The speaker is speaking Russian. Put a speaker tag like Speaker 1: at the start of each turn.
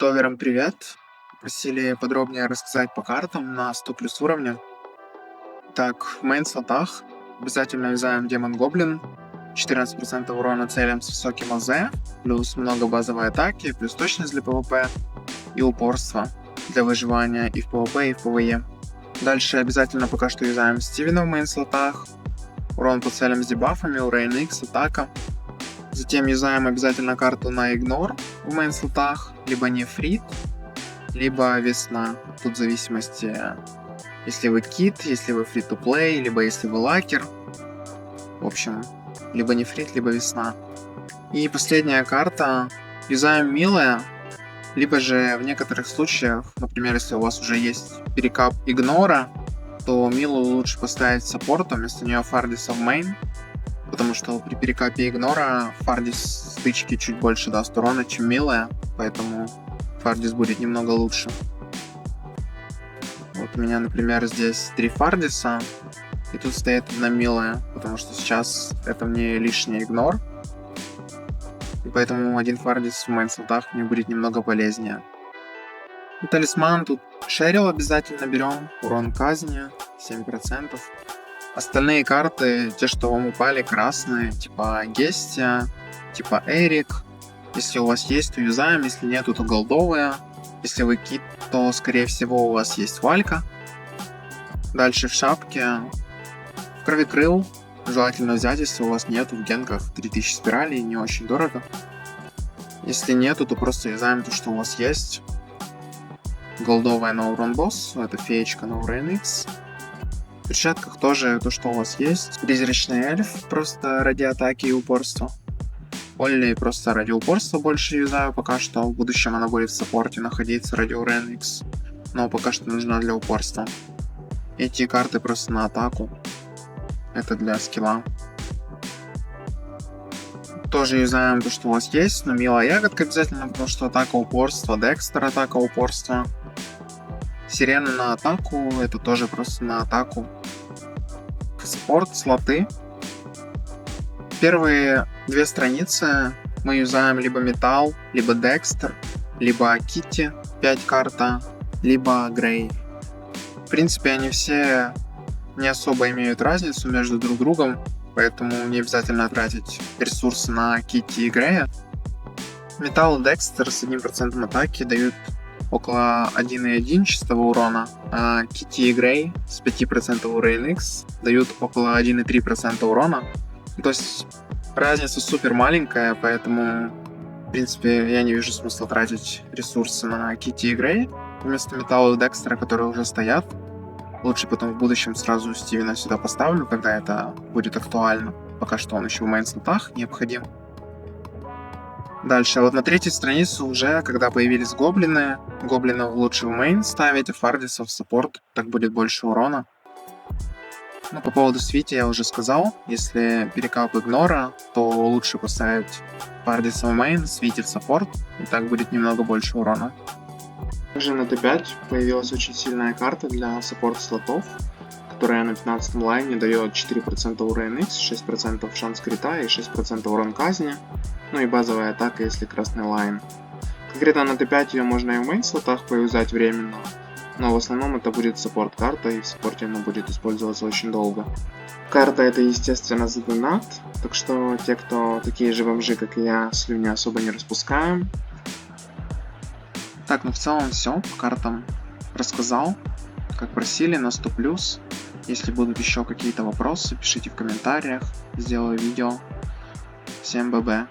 Speaker 1: Товерам привет! Просили подробнее рассказать по картам на 100 плюс уровне. Так, в мейн-слотах обязательно юзаем Демон Гоблин. 14% урона целям с высоким АЗ, плюс много базовой атаки, плюс точность для ПВП и упорство для выживания и в ПВП, и в ПВЕ. Дальше обязательно пока что юзаем Стивена в мейн-слотах. Урон по целям с дебафами, урон X, атака. Затем юзаем обязательно карту на Ignore в мейн-слотах, либо Нефрит, либо Весна. Тут в зависимости, если вы кит, если вы free-to-play, либо если вы лакер. В общем, либо Нефрит, либо Весна. И последняя карта. Юзаем Милая, либо же в некоторых случаях, например, если у вас уже есть перекап Игнора, то Милу лучше поставить саппортом, вместо нее Фардиса в мейн. Потому что при перекапе Игнора Фардис стычки чуть больше даст урона, чем Милая, поэтому Фардис будет немного лучше. Вот у меня, например, здесь 3 Фардиса, и тут стоит одна Милая, потому что сейчас это мне лишний Игнор. И поэтому один Фардис в мейн-слотах мне будет немного полезнее. И талисман тут Шерил обязательно берем, урон казни 7%. Остальные карты, те, что вам упали, красные, типа Гестия, типа Эрик. Если у вас есть, то юзаем, если нет, то голдовые. Если вы кит, то скорее всего у вас есть Валька. Дальше в шапке. В крови-крыл желательно взять, если у вас нету в генках 3000 спиралей, не очень дорого. Если нету, то просто юзаем то, что у вас есть. Голдовая на урон боссу, это феечка на урон X. В перчатках тоже то, что у вас есть. Призрачный эльф просто ради атаки и упорства. Олли просто ради упорства больше юзаю пока что. В будущем она будет в саппорте находиться ради урон X. Но пока что нужна для упорства. Эти карты просто на атаку. Это для скилла. Тоже юзаем то, что у вас есть. Но Милая ягодка обязательно, потому что атака упорства. Декстер атака упорства. Сирена на атаку, это тоже просто на атаку. Саппорт, слоты. Первые 2 страницы мы юзаем либо Металл, либо Декстер, либо Китти, 5 карта, либо Грей. В принципе, они все не особо имеют разницу между друг другом, поэтому не обязательно тратить ресурсы на Китти и Грея. Металл и Декстер с 1% атаки дают около 1,1 чистого урона, а Китти и Грей с 5% урон X дают около 1,3% урона. То есть разница супер маленькая, поэтому в принципе я не вижу смысла тратить ресурсы на Китти и Грей вместо Металла и Декстера, которые уже стоят. Лучше потом в будущем сразу Стивена сюда поставлю, когда это будет актуально. Пока что он еще в мейн-слотах необходим. Дальше, вот на 3-й странице уже, когда появились гоблины, гоблинов лучше в мейн ставить, а фардисов в саппорт, так будет больше урона. Ну, по поводу свити я уже сказал, если перекап игнора, то лучше поставить фардиса в мейн, свити в саппорт, и так будет немного больше урона. Также на Т5 появилась очень сильная карта для саппорт-слотов, которая на 15 лайне дает 4% урон X, 6% шанс крита и 6% урон казни, ну и базовая атака, если красный лайн. Конкретно на Т5 ее можно и в мейн-слотах поюзать временно, но в основном это будет саппорт-карта, и в саппорте она будет использоваться очень долго. Карта это, естественно, за донат, так что те, кто такие же бомжи, как и я, слюни особо не распускаем. Так, ну в целом все, по картам рассказал, как просили, на 100+. Если будут еще какие-то вопросы, пишите в комментариях, сделаю видео. Всем ББ.